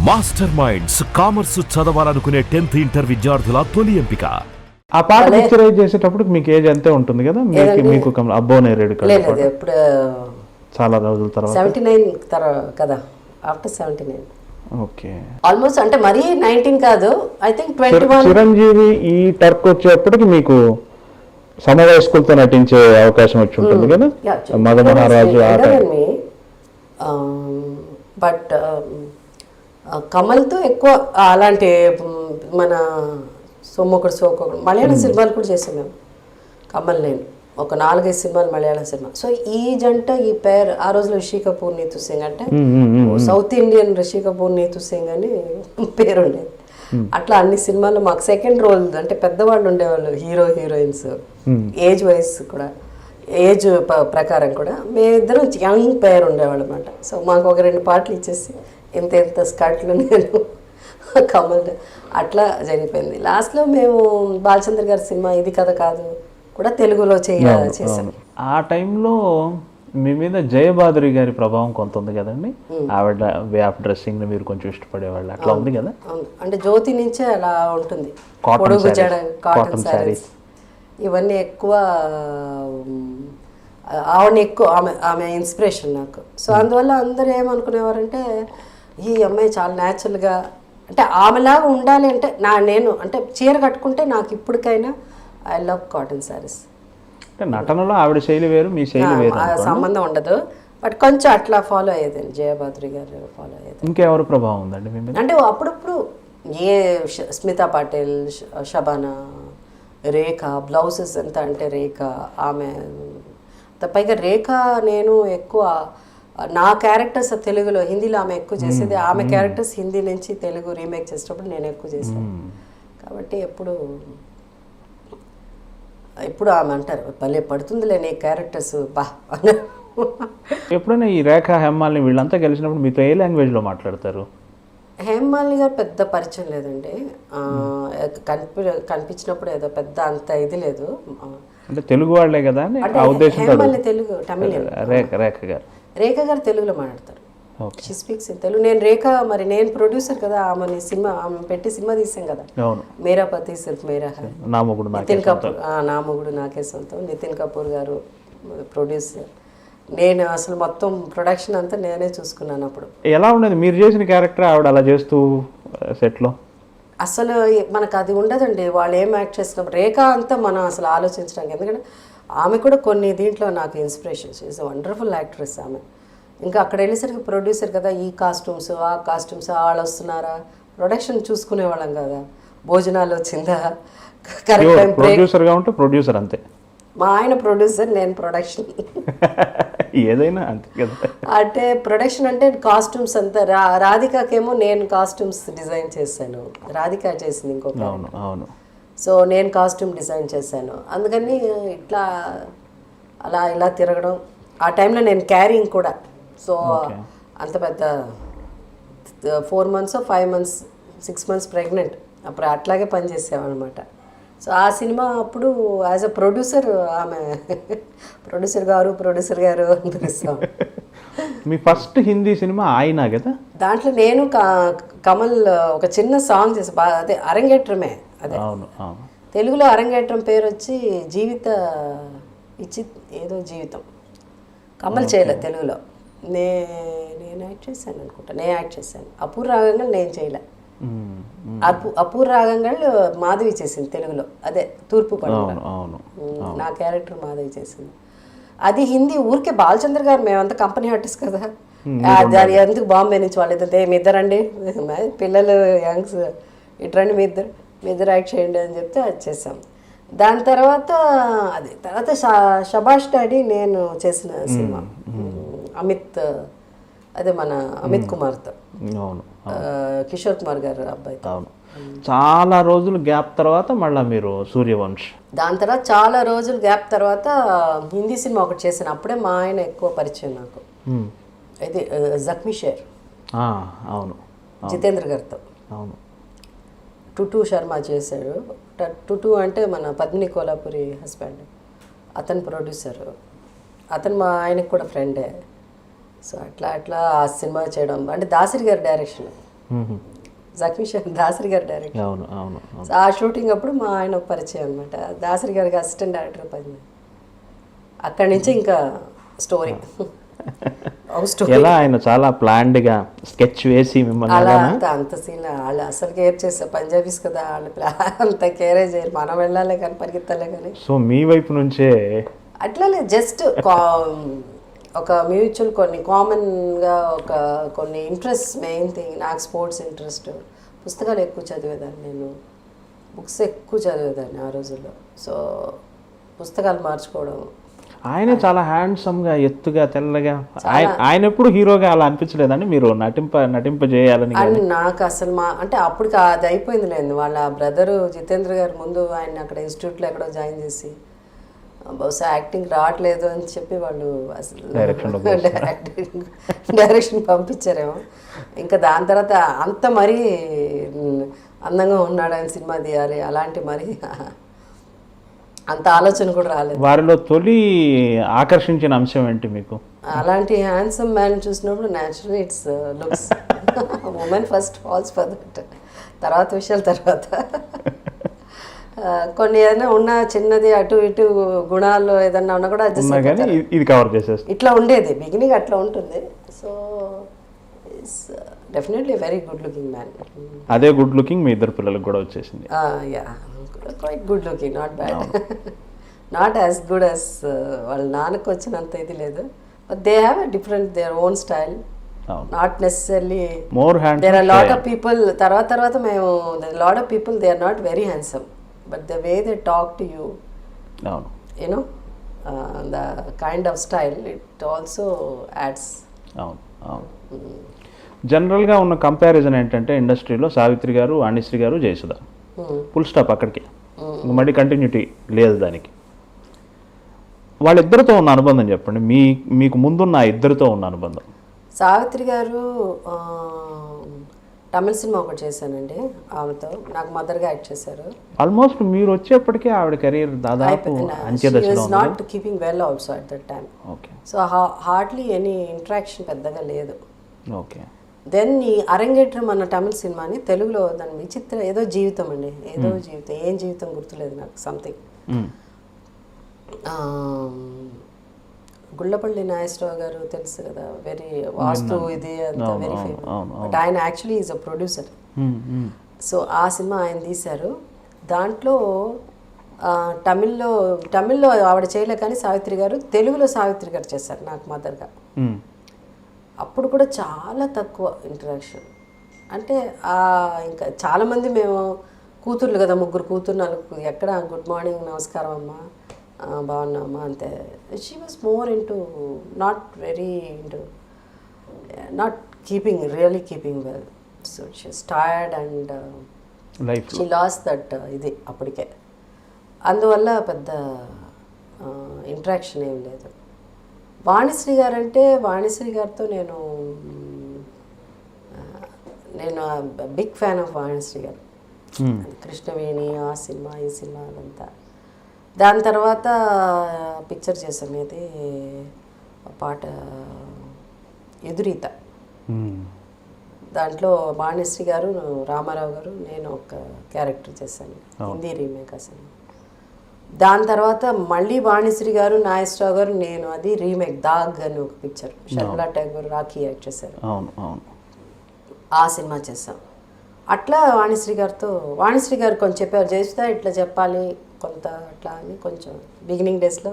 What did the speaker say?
Master minds commerce చదవాలనుకునే 10th inter విద్యార్థుల తొలి ఎంపిక. ఆ పాట పిక్చరైజ్ చేసేటప్పుడు మీకు ఏజ్ అంతే ఉంటుంది కదా? మీకు అబ్బో నేరేడు ఇప్పుడు చాలా రోజుల తర్వాత 79 తర్వాత కదా, ఆఫ్టర్ 79. ఓకే, ఆల్మోస్ట్ అంటే మరీ 19 కాదు, ఐ థింక్ 21. చిరంజీవి ఈ టర్క్ వచ్చేప్పటికి మీకు సమవయస్కులతో నటించే అవకాశం వచ్చి ఉంటుంది కదా, మగమహారాజు ఆ టైం. బట్ కమల్తో ఎక్కువ అలాంటి మన సొమ్మొకడు సోకొకడు మలయాళం సినిమాలు కూడా చేసాం మేము. కమల్ నేను ఒక 4-5 సినిమాలు మలయాళం సినిమా. సో ఈ జంట ఈ పేర్ ఆ రోజులో రిషి కపూర్ నీతు సింగ్ అంటే సౌత్ ఇండియన్ రిషి కపూర్ నీతు సింగ్ అని పేరు ఉండేది. అట్లా అన్ని సినిమాల్లో మాకు సెకండ్ రోల్ అంటే పెద్దవాళ్ళు ఉండేవాళ్ళు, హీరో హీరోయిన్స్ ఏజ్ వైజ్ కూడా, ఏజ్ ప్రకారం కూడా మేమిద్దరం యంగ్ పేర్ ఉండేవాళ్ళు అనమాట. సో మాకు ఒక 2 పాటలు ఇచ్చేసి ఎంత స్కర్ట్లు నేను కమల్ అట్లా జరిగిపోయింది. లాస్ట్లో మేము బాలచంద్ర గారి సినిమా ఇది కథ కాదు కూడా తెలుగులో చేసాం. ఆ టైంలో మీ మీద జయబాదురి గారి ప్రభావం కొంత ఉంది కదండి. ఆవిడ వే ఆఫ్ డ్రెస్సింగ్ మీరు కొంచెం ఇష్టపడేవాళ్ళు, అట్లా ఉంది కదా? అంటే జ్యోతి నుంచే అలా ఉంటుంది, పొడుగు జడ, కాటన్ శారీస్ ఇవన్నీ ఎక్కువ. ఆవిడని ఎక్కువ ఆమె ఇన్స్పిరేషన్ నాకు. సో అందువల్ల అందరూ ఏమనుకునేవారంటే ఈ అమ్మాయి చాలా న్యాచురల్గా అంటే ఆమెలాగా ఉండాలి అంటే నేను అంటే చీర కట్టుకుంటే నాకు ఇప్పటికైనా ఐ లవ్ కాటన్ శారీస్. అంటే నటనలో ఆవిడ శైలి వేరు, మీ శైలి వేరు, సంబంధం ఉండదు. బట్ కొంచెం అట్లా ఫాలో అయ్యేదండి, జయబాద్రి గారు ఫాలో అయ్యేది. ఇంకెవరు ప్రభావం ఉందండి మీ మీద? అంటే అప్పుడప్పుడు స్మితా పాటిల్, షబానా, రేఖ బ్లౌజెస్ ఎంత అంటే రేఖ ఆమె. పైగా రేఖ నేను ఎక్కువ నా క్యారెక్టర్స్ తెలుగులో, హిందీలో ఆమె ఎక్కువ చేసేది. ఆమె క్యారెక్టర్స్ హిందీ నుంచి తెలుగు రీమేక్ చేసేటప్పుడు నేను ఎక్కువ చేశాను. కాబట్టి ఎప్పుడు ఆమె అంటారు భలే పడుతుందిలే నీ క్యారెక్టర్స్ బా. ఎప్పుడైనా ఈ రేఖ హేమాలిని వీళ్ళంతా కలిసినప్పుడు మీతో ఏ లాంగ్వేజ్లో మాట్లాడతారు? హేమాలిని గారు పెద్ద పరిచయం లేదండి, కనిపించినప్పుడు ఏదో పెద్ద అంత ఇది లేదు. అంటే తెలుగు వాళ్ళే కదా హేమాలిని తెలుగు, తమిళ. రేఖ గారు తెలుగులో మాట్లాడతారు, షీ స్పీక్స్ ఇన్ తెలుగు. నేను ప్రొడ్యూసర్ కదా, ఆమె పెట్టి సినిమా తీసాం కదా, మేరా పతి సిర్ఫ్ మేరా హై, నితిన్ కపూర్ నా మొగుడు నాకే సొంతం, నితిన్ కపూర్ గారు ప్రొడ్యూసర్. నేను అసలు మొత్తం ప్రొడక్షన్ అంతా నేనే చూసుకున్నాను. అప్పుడు ఎలా ఉండేది మీరు చేసిన క్యారెక్టర్ ఆవిడ అలా చేస్తూ సెట్లో? అసలు మనకు అది ఉండదండి, వాళ్ళు ఏం యాక్ట్ చేసినప్పుడు. రేఖ అంతా మనం అసలు ఆలోచించడానికి, ఎందుకంటే ఆమె కూడా కొన్ని దీంట్లో నాకు ఇన్స్పిరేషన్స్. ఈజ్ వండర్ఫుల్ యాక్ట్రెస్ ఆమె. ఇంకా అక్కడ వెళ్ళేసరికి ప్రొడ్యూసర్ కదా, ఈ కాస్ట్యూమ్స్ ఆ కాస్ట్యూమ్స్ వాళ్ళు వస్తున్నారా, ప్రొడక్షన్ చూసుకునేవాళ్ళం కదా, భోజనాలు వచ్చిందా, కరెక్ట్ టైం. ప్రొడ్యూసర్గా ఉంటే ప్రొడ్యూసర్ అంతే, మా ఆయన ప్రొడ్యూసర్, నేను ప్రొడక్షన్. ఏదైనా అంతే కదా. అంటే ప్రొడక్షన్ అంటే కాస్ట్యూమ్స్ అంతా. రాధికాకేమో నేను కాస్ట్యూమ్స్ డిజైన్ చేశాను, రాధిక చేసింది ఇంకొక. అవును. సో నేను కాస్ట్యూమ్ డిజైన్ చేశాను. అందుకని ఇట్లా ఇలా తిరగడం. ఆ టైంలో నేను క్యారింగ్ కూడా. సో అంత పెద్ద 4 months 5 months 6 months ప్రెగ్నెంట్, అప్పుడు అట్లాగే పనిచేసామన్నమాట. సో ఆ సినిమా అప్పుడు యాజ్ అ ప్రొడ్యూసర్ ఆమె ప్రొడ్యూసర్ గారు అని పిలుస్తాం. మీ ఫస్ట్ హిందీ సినిమా ఆయన కదా? దాంట్లో నేను కమల్ ఒక చిన్న సాంగ్ చేసి అదే అరంగేట్రమే. అదే తెలుగులో అరంగేట్రం పేరు వచ్చి ఏదో జీవితం. కమల్ చేయలేదు తెలుగులో, నేను యాక్ట్ చేశాను అనుకుంటా. నేను యాక్ట్ చేశాను. అపూర్ రాగంగా నేను చేయలే. అపూర్ రాగంగా మాధవి చేసింది తెలుగులో, అదే తూర్పు పడవ. నా క్యారెక్టర్ మాధవి చేసింది. అది హిందీ ఊరికే బాలచంద్ర గారు, మేమంతా కంపెనీ ఆర్టిస్ట్ కదా, దాని ఎందుకు బాంబే నుంచి వాళ్ళిద్దరు మీ ఇద్దరండి పిల్లలు యంగ్స్ ఇట్రండి మీ ఇద్దరు యాక్ట్ చేయండి అని చెప్తే అది చేసాం. దాని తర్వాత షబాష్ డాడీ నేను చేసిన సినిమా అమిత్, అదే మన అమిత్ కుమార్తో, కిషోర్ కుమార్ గారు అబ్బాయి. చాలా రోజులు గ్యాప్ తర్వాత మళ్ళీ మీరు సూర్యవంశ్. దాని తర్వాత చాలా రోజులు గ్యాప్ తర్వాత హిందీ సినిమా ఒకటి చేశాను. అప్పుడే మా ఆయన ఎక్కువ పరిచయం నాకు. అయితే జఖ్మీ షేర్, అవును, జితేంద్ర గారితో. అవును. టుటు శర్మ చేశాడు. టుటు అంటే మన పద్మిని కోలాపురి హస్బెండ్, అతను ప్రొడ్యూసరు, అతను మా ఆయనకు కూడా ఫ్రెండే. సో అట్లా ఆ సినిమా చేయడం అంటే దాసరి గారి డైరెక్షన్. జఖ్మీ షాన్ దాసరి గారు డైరెక్టర్. అవును అవును సో ఆ షూటింగ్ అప్పుడు మా ఆయన పరిచయం అనమాట. దాసరి గారికి అసిస్టెంట్ డైరెక్టర్ పని. అక్కడి నుంచి ఇంకా స్టోరీ ఎలా ఆయన చాలా ప్లాన్డ్గా స్కెచ్ వేసి మిమ్మల్ని అలా అలానా? అంత సీన్ వాళ్ళు అసలు కేర్ చేస్తారు. పంజాబీస్ కదా వాళ్ళు అంత కేరే చేయరు. మనం వెళ్ళాలి కానీ పరిగెత్తాలే కానీ. సో మీ వైపు నుంచే అట్లా జస్ట్ ఒక మ్యూచువల్ కొన్ని కామన్గా కొన్ని ఇంట్రెస్ట్. మెయిన్ థింగ్ నాకు స్పోర్ట్స్ ఇంట్రెస్ట్. పుస్తకాలు ఎక్కువ చదివేదాన్ని నేను. బుక్స్ ఎక్కువ చదివేదాన్ని ఆ రోజుల్లో. సో పుస్తకాలు మార్చుకోవడం. ఆయనే చాలా హ్యాండ్సమ్గా ఎత్తుగా తెల్లగా ఆయన ఎప్పుడు హీరోగా అలా అనిపించలేదండి మీరు నటింపజేయాలని? అండ్ నాకు అసలు అంటే అప్పటికి అది అయిపోయింది లేదు. వాళ్ళ బ్రదరు జితేంద్ర గారు ముందు ఆయన అక్కడ ఇన్స్టిట్యూట్లో ఎక్కడో జాయిన్ చేసి బహుశా యాక్టింగ్ రావట్లేదు అని చెప్పి వాళ్ళు అసలు డైరెక్షన్ పంపించారేమో. ఇంకా దాని తర్వాత అంత మరీ అందంగా ఉన్నాడు ఆయన సినిమా తీయాలి అలాంటి మరీ అంత ఆలోచన కూడా రాలేదు. వారిలో తొలి ఆకర్షించిన అంశం ఏంటి మీకు? అలాంటి హ్యాండ్సమ్ మ్యాన్ చూసినప్పుడు naturally it's looks. Women first falls for that. తర్వాత విషయాల తర్వాత కొన్ని ఏదైనా ఉన్న చిన్నది అటు ఇటు గుణాలు ఏదన్నా ఉన్నా కూడా ఇది కవర్ చేసేస్తుంది. ఇట్లా ఉండేది బిగినింగ్ అట్లా ఉంటుంది. So it's definitely very good looking man. అదే గుడ్ లుకింగ్ మీ ఇద్దరు పిల్లలకు కూడా వచ్చేసింది. Yeah quite good looking, not bad. Not as good as వాళ్ళ నాన్నకు వచ్చినంత ఇది లేదు. But they have a different their own style. Not necessarily there are lot of people. తర్వాత మేము lot of people they are not very handsome. But the way they talk to you, you know, the kind of style, it also adds. జనరల్గా ఉన్న comparison ఏంటంటే ఇండస్ట్రీలో సావిత్రి గారు, వాణిశ్రీ గారు, Jayasudha, full stop అక్కడికి. మళ్ళీ కంటిన్యూటీ లేదు దానికి. వాళ్ళిద్దరితో ఉన్న అనుబంధం చెప్పండి. మీకు ముందున్న ఇద్దరితో ఉన్న అనుబంధం. సావిత్రి గారు తమిళ సినిమా ఒకటి చేశానండి ఆమెతో. నాకు మదర్గా యాక్ట్ చేశారు. ఆల్మోస్ట్ మీరు వచ్చేప్పటికే ఆవిడ కెరీర్ దాదాపు అంత్యదశలో ఉంది. Not keeping well also at that time. Okay. So hardly any interaction పెద్దగా లేదు. ఓకే. దెన్ ఈ అరంగేట్రం అన్న తమిళ సినిమాని తెలుగులో దాని విచిత్ర ఏదో జీవితం అండి. ఏదో జీవితం, ఏం జీవితం గుర్తులేదు నాకు. సంథింగ్ గుళ్ళపల్లి నాగేశ్వరరావు గారు తెలుసు కదా, వెరీ వాస్తు ఇది అంతా వెరీ ఫేమస్. బట్ ఆయన actually is a producer. So ఆ సినిమా ఆయన తీశారు. దాంట్లో తమిళ్లో ఆవిడ చేయలే కానీ సావిత్రి గారు తెలుగులో సావిత్రి గారు చేశారు నాకు మదర్గా. అప్పుడు కూడా చాలా తక్కువ ఇంటరాక్షన్. అంటే ఇంకా చాలామంది మేము కూతుర్లు కదా, 3 కూతురు 4 ఎక్కడ గుడ్ మార్నింగ్ నమస్కారం అమ్మా బాగున్నామా అంతే. She was more into not very into not really keeping well. So she's tired and she loss that ఇది అప్పటికే. అందువల్ల పెద్ద ఇంటరాక్షన్ ఏం లేదు. వాణిశ్రీ గారు అంటే వాణిశ్రీ గారితో నేను బిగ్ ఫ్యాన్ ఆఫ్ వాణిశ్రీ గారు. కృష్ణవేణి ఆ సినిమా ఈ సినిమా అదంతా. దాని తర్వాత పిక్చర్ చేసాం, ఇది పాట ఎదురీత. దాంట్లో వాణిశ్రీ గారు, రామారావు గారు, నేను ఒక క్యారెక్టర్ చేశాను. హిందీ రీమేక్ అసలు. దాని తర్వాత మళ్ళీ వాణిశ్రీ గారు, నాగేశ్వరరావు గారు, నేను అది రీమేక్ దాగ్ అని ఒక పిక్చర్. షర్మిలా ఠాగూర్, రాఖీ యాక్ట్ చేశారు. ఆ సినిమా చేసాం. అట్లా వాణిశ్రీ గారు కొంచెం చెప్పారు, జయసుధ ఇట్లా చెప్పాలి కొంత అట్లా అని కొంచెం బిగినింగ్ డేస్లో